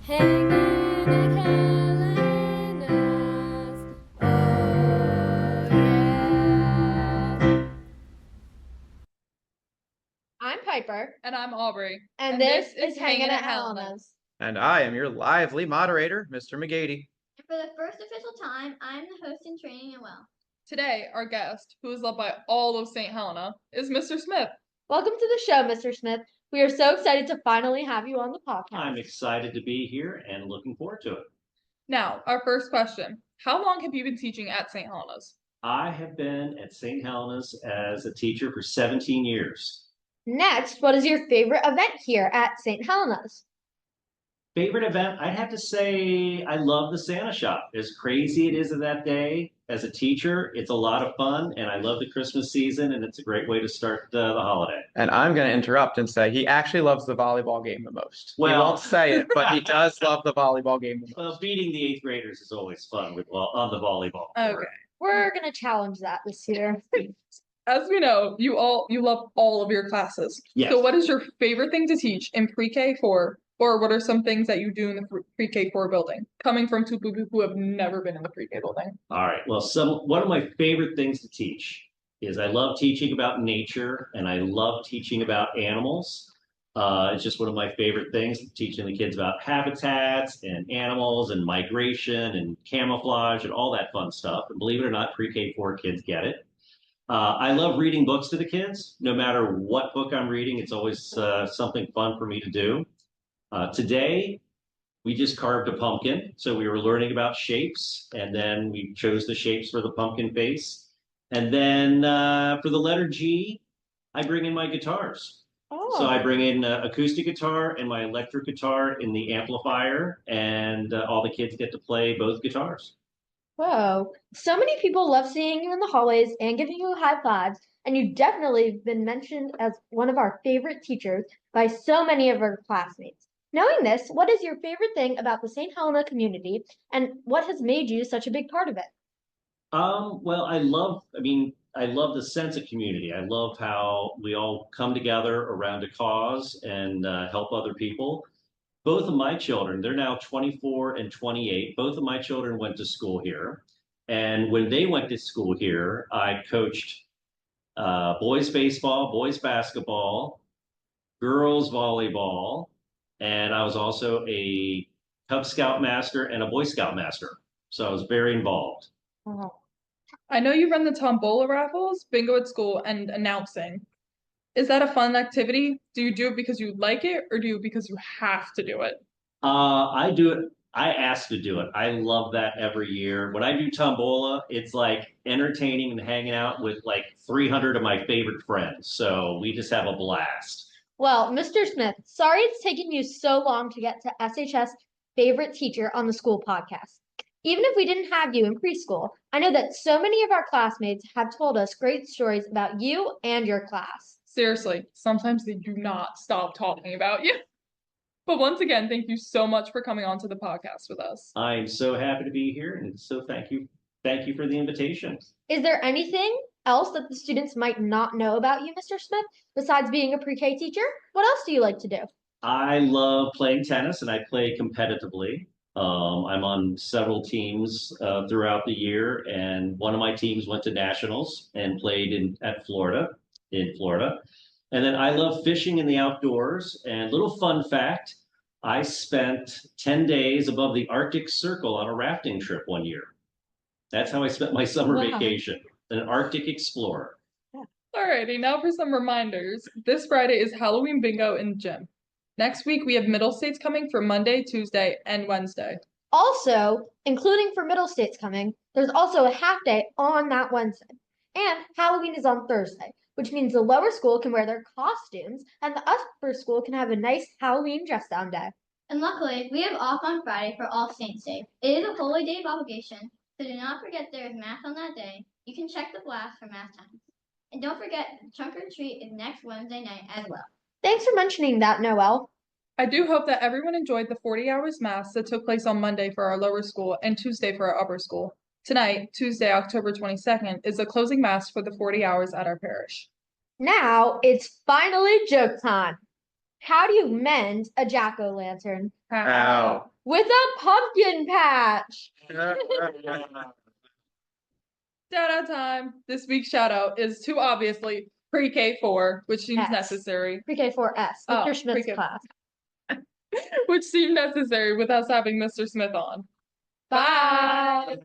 Hanging at Helena's. Oh, yeah. I'm Piper, And I'm Aubrey. and this is Hangin' at Helena's. And I am your lively moderator, Mr. McGady. And for the first official time, I'm the host in training and well. Today, our guest, who is loved by all of St. Helena, is Mr. Smith. Welcome to the show, Mr. Smith. We are so excited to finally have you on the podcast. I'm excited to be here and looking forward to it. Now, our first question. How long have you been teaching at St. Helena's? I have been at St. Helena's as a teacher for 17 years. Next, what is your favorite event here at St. Helena's? Favorite event? I'd have to say I love the Santa shop. As crazy it is that day, as a teacher, it's a lot of fun, and I love the Christmas season, and it's a great way to start the holiday. And I'm going to interrupt and say he actually loves the volleyball game the most. He Well- won't say it, but he does love the volleyball game the most. Well, beating the eighth graders is always fun on the volleyball court. Okay. We're going to challenge that this year. As we know, you love all of your classes. Yes. So what is your favorite thing to teach in pre-K4? Or what are some things that you do in the pre-K4 building? Coming from two people who have never been in the pre-K building. All right. Well, one of my favorite things to teach is I love teaching about nature and I love teaching about animals. It's just one of my favorite things, teaching the kids about habitats and animals and migration and camouflage and all that fun stuff. And believe it or not, pre-K4 kids get it. I love reading books to the kids. No matter what book I'm reading, it's always something fun for me to do. Today, we just carved a pumpkin. So we were learning about shapes, and then we chose the shapes for the pumpkin face. And then for the letter G, I bring in my guitars. Oh. So I bring in acoustic guitar and my electric guitar in the amplifier, and all the kids get to play both guitars. Whoa. So many people love seeing you in the hallways and giving you high fives, and you definitely have been mentioned as one of our favorite teachers by so many of our classmates. Knowing this, what is your favorite thing about the St. Helena community, and what has made you such a big part of it? Well, I love the sense of community. I love how we all come together around a cause and help other people. Both of my children, they're now 24 and 28. Both of my children went to school here. And when they went to school here, I coached boys baseball, boys basketball, girls volleyball, and I was also a Cub Scout master and a Boy Scout master. So I was very involved. Oh. I know you run the tombola raffles, bingo at school, and announcing. Is that a fun activity? Do you do it because you like it, or do you because you have to do it? I do it. I ask to do it. I love that every year. When I do tombola, it's like entertaining and hanging out with like 300 of my favorite friends. So we just have a blast. Well, Mr. Smith, sorry it's taken you so long to get to SHS favorite teacher on the school podcast. Even if we didn't have you in preschool, I know that so many of our classmates have told us great stories about you and your class. Seriously, sometimes they do not stop talking about you. But once again, thank you so much for coming on to the podcast with us. I'm so happy to be here, and so thank you. Thank you for the invitation. Is there anything else that the students might not know about you, Mr. Smith, besides being a pre-K teacher? What else do you like to do? I love playing tennis, and I play competitively. I'm on several teams throughout the year, and one of my teams went to nationals and played in Florida. And then I love fishing in the outdoors. And little fun fact, I spent 10 days above the Arctic Circle on a rafting trip one year. That's how I spent my summer Wow. vacation, an Arctic explorer. Alrighty, now for some reminders. This Friday is Halloween bingo in the gym. Next week, we have middle states coming for Monday, Tuesday, and Wednesday. Also, including for middle states coming, there's also a half day on that Wednesday. And Halloween is on Thursday, which means the lower school can wear their costumes and the upper school can have a nice Halloween dress down day. And luckily, we have off on Friday for All Saints Day. It is a holy day of obligation, so do not forget there is Mass on that day. You can check the blast for Mass times. And don't forget, Trunk or Treat is next Wednesday night as well. Thanks for mentioning that, Noelle. I do hope that everyone enjoyed the 40 hours mass that took place on Monday for our lower school and Tuesday for our upper school. Tonight, Tuesday, October 22nd, is the closing mass for the 40 hours at our parish. Now it's finally joke time. How do you mend a jack-o'-lantern? Ow. With a pumpkin patch. Shout out time. This week's shout out is to obviously pre-K 4, which seems Yes. necessary. Pre-K 4S, Oh, Mr. Schmidt's pre-K. class. Which seemed necessary with us having Mr. Smith on. Bye.